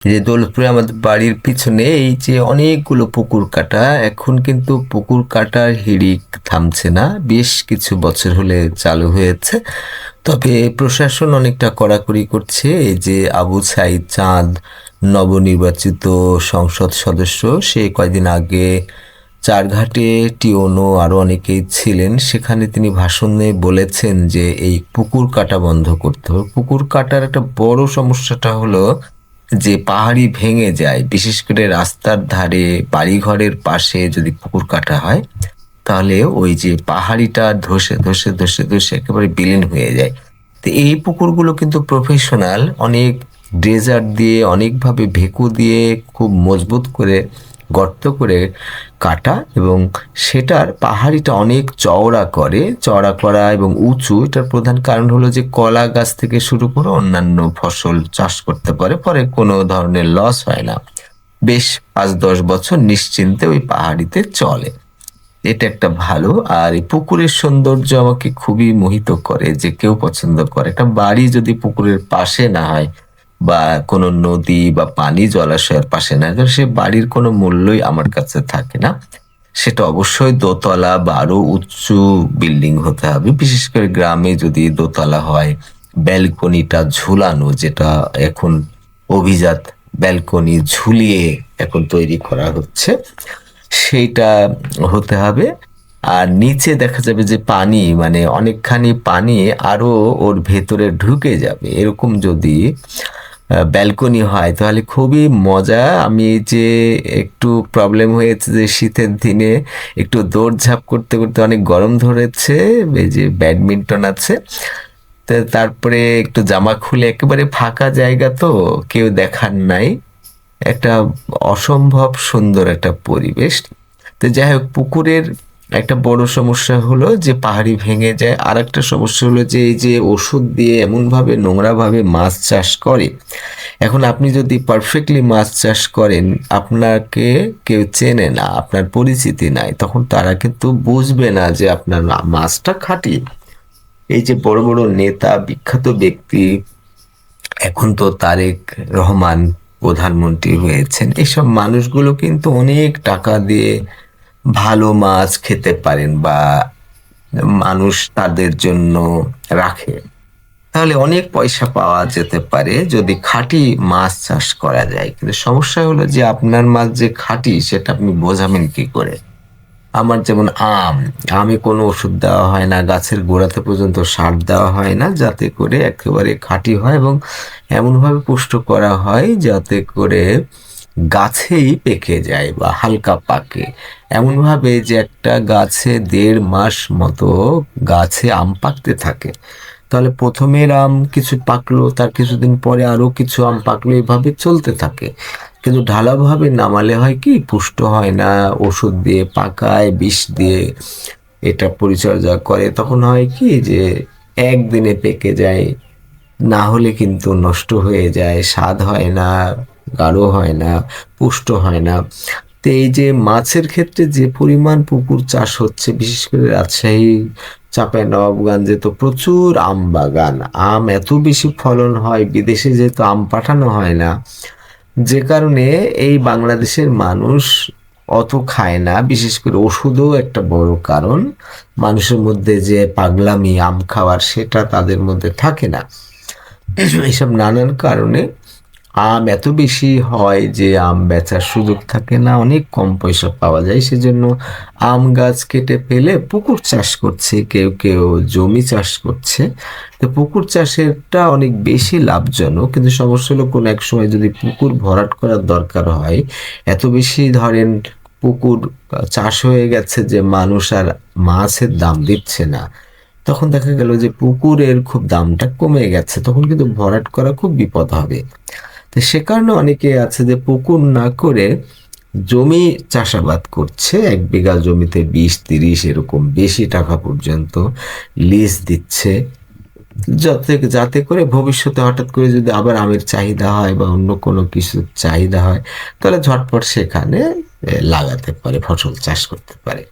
যে দৌলতপুরে আমাদের বাড়ির পিছনে এই যে অনেকগুলো পুকুর কাটা, এখন কিন্তু পুকুর কাটার হিড়িক থামছে না। বেশ কিছু বছর হলে চালু হয়েছে, তবে প্রশাসন অনেকটা কড়াকড়ি করছে। এই যে আবু সাইদ চাঁদ, নবনির্বাচিত সংসদ সদস্য, সে কয়দিন আগে চারঘাটে টিওনো আরো অনেকেই ছিলেন, সেখানে তিনি ভাষণে বলেছেন যে এই পুকুর কাটা বন্ধ করতে হবে। পুকুর কাটার একটা বড় সমস্যাটা হলো যে পাহাড়ি ভেঙে যায়, বিশেষ করে রাস্তার ধারে বাড়িঘরের পাশে যদি পুকুর কাটা হয়, তাহলে ওই যে পাহাড়িটা ধসে ধসে ধসে ধসে একেবারে বিলীন হয়ে যায়। তো এই পুকুরগুলো কিন্তু প্রফেশনাল, অনেক ড্রেজার দিয়ে অনেকভাবে ভেকু দিয়ে খুব মজবুত করে গর্ত করে কাটা, এবং সেটার পাহাড়িটা অনেক চওড়া করে। চওড়া করা এবং উঁচু, এটার প্রধান কারণ হলো যে কলা গাছ থেকে শুরু করে অন্যান্য ফসল চাষ করতে পারে, পরে কোনো ধরনের লস হয় না। বেশ 5-10 বছর নিশ্চিন্তে ওই পাহাড়িতে চলে। এটা একটা ভালো। আর এই পুকুরের সৌন্দর্য আমাকে খুবই মোহিত করে, যে কেউ পছন্দ করে। একটা বাড়ি যদি পুকুরের পাশে না হয় বা কোনো নদী বা পানি জলাশয়ের পাশে না হয়, তাহলে সে বাড়ির কোনো মূল্যই আমার কাছে থাকে না। সেটা অবশ্যই দোতলা বা আরো উঁচু বিল্ডিং হতে হবে, বিশেষ করে গ্রামে যদি দোতলা হয়। ব্যালকনিটা ঝুলানো, যেটা এখন অভিজাত ব্যালকনি ঝুলিয়ে এখন তৈরি করা হচ্ছে, সেইটা হতে হবে। আর নিচে দেখা যাবে যে পানি, মানে অনেকখানি পানি আরো ওর ভেতরে ঢুকে যাবে, এরকম যদি ব্যালকনি হয় তাহলে খুবই মজা। আমি যে একটু প্রবলেম হয়েছে যে শীতের দিনে একটু দৌড়ঝাঁপ করতে করতে অনেক গরম ধরেছে, এই যে ব্যাডমিন্টন আছে, তো তারপরে একটু জামা খুলে একেবারে ফাঁকা জায়গা, তো কেউ দেখার নাই, একটা অসম্ভব সুন্দর একটা পরিবেশ। তো যাই হোক, পুকুরের একটা বড় সমস্যা হলো যে পাহাড়ি ভেঙে যায়। আর একটা সমস্যা হলো যে এই যে ওষুধ দিয়ে এমনভাবে নোংরাভাবে মাছ চাষ করে। এখন আপনি যদি পারফেক্টলি মাছ চাষ করেন, আপনাকে কেউ চেনে না, আপনার পরিচিতি নাই, তখন তারা কিন্তু বুঝবে না যে আপনার মাছটা খাঁটি। এই যে বড় বড় নেতা, বিখ্যাত ব্যক্তি, এখন তো তারেক রহমান প্রধানমন্ত্রী হয়েছেন, এসব মানুষগুলো কিন্তু অনেক টাকা দিয়ে ভালো মাছ খেতে পারেন, বা মানুষ তাদের জন্য রাখে। তাহলে অনেক পয়সা পাওয়া যেতে পারে যদি খাঁটি মাছ চাষ করা যায়। কিন্তু সমস্যা হলো যে আপনার মাছ যে খাঁটি সেটা আপনি বোঝাবেন কি করে? আমার যেমন আমে কোনো ওষুধ দেওয়া হয় না, গাছের গোড়াতে পর্যন্ত সার দেওয়া হয় না, যাতে করে একেবারে খাঁটি হয়, এবং এমনভাবে পুষ্ট করা হয় যাতে করে গাছেই পেকে যায় বা হালকা পাকে, এমনভাবে যে একটা গাছে 1.5 মাস মতো গাছে আম পাকতে থাকে। তাহলে প্রথমের আম কিছু পাকলো, তার কিছুদিন পরে আরো কিছু আম পাকলো, এভাবে চলতে থাকে। কিন্তু ঢালাভাবে নামালে হয় কি, পুষ্ট হয় না, ওষুধ দিয়ে পাকায়, বিষ দিয়ে এটা পরিচর্যা করে, তখন হয় কি যে একদিনে পেকে যায়, না হলে কিন্তু নষ্ট হয়ে যায়, স্বাদ হয় না, গাঢ় হয় না, পুষ্ট হয় না। তো এই যে মাছের ক্ষেত্রে যে পরিমাণ পুকুর চাষ হচ্ছে, বিশেষ করে রাজশাহী, চাঁপাইনবাবগঞ্জে তো প্রচুর আম বাগান, আম এত বেশি ফলন হয়, বিদেশে যেহেতু আম পাঠানো হয় না, যে কারণে এই বাংলাদেশের মানুষ অত খায় না। বিশেষ করে ওষুধও একটা বড় কারণ, মানুষের মধ্যে যে পাগলামি আম খাওয়ার, সেটা তাদের মধ্যে থাকে না। এইসব নানান কারণে আম এত বেশি হয় যে আম বেচার সুযোগ থাকে না, অনেক কম পয়সা পাওয়া যায়, সেজন্য আম গাছ কেটে ফেলে পুকুর চাষ করছে, কেউ কেউ জমি চাষ করছে। তো পুকুর চাষেরটা অনেক বেশি লাভজনক, কিন্তু সমস্যা হলো কোনো এক সময় যদি পুকুর ভরাট করার দরকার হয়, এত বেশি ধরেন পুকুর চাষ হয়ে গেছে যে মানুষ আর মাছের দাম দিচ্ছে না, তখন দেখা গেল যে পুকুরের খুব দামটা কমে গেছে, তখন কিন্তু ভরাট করা খুব বিপদ হবে। তো সে কারণে অনেকে আছে যে পুকুর না করে জমি চাষাবাদ করছে, 1 বিঘা জমিতে 20-30 এরকম বেশি টাকা পর্যন্ত লিজ দিচ্ছে, যাতে যাতে করে ভবিষ্যতে হঠাৎ করে যদি আবার আমের চাহিদা হয় বা অন্য কোনো কিছুর চাহিদা হয়, তাহলে ঝটপট সেখানে লাগাতে পারে, ফসল চাষ করতে পারে।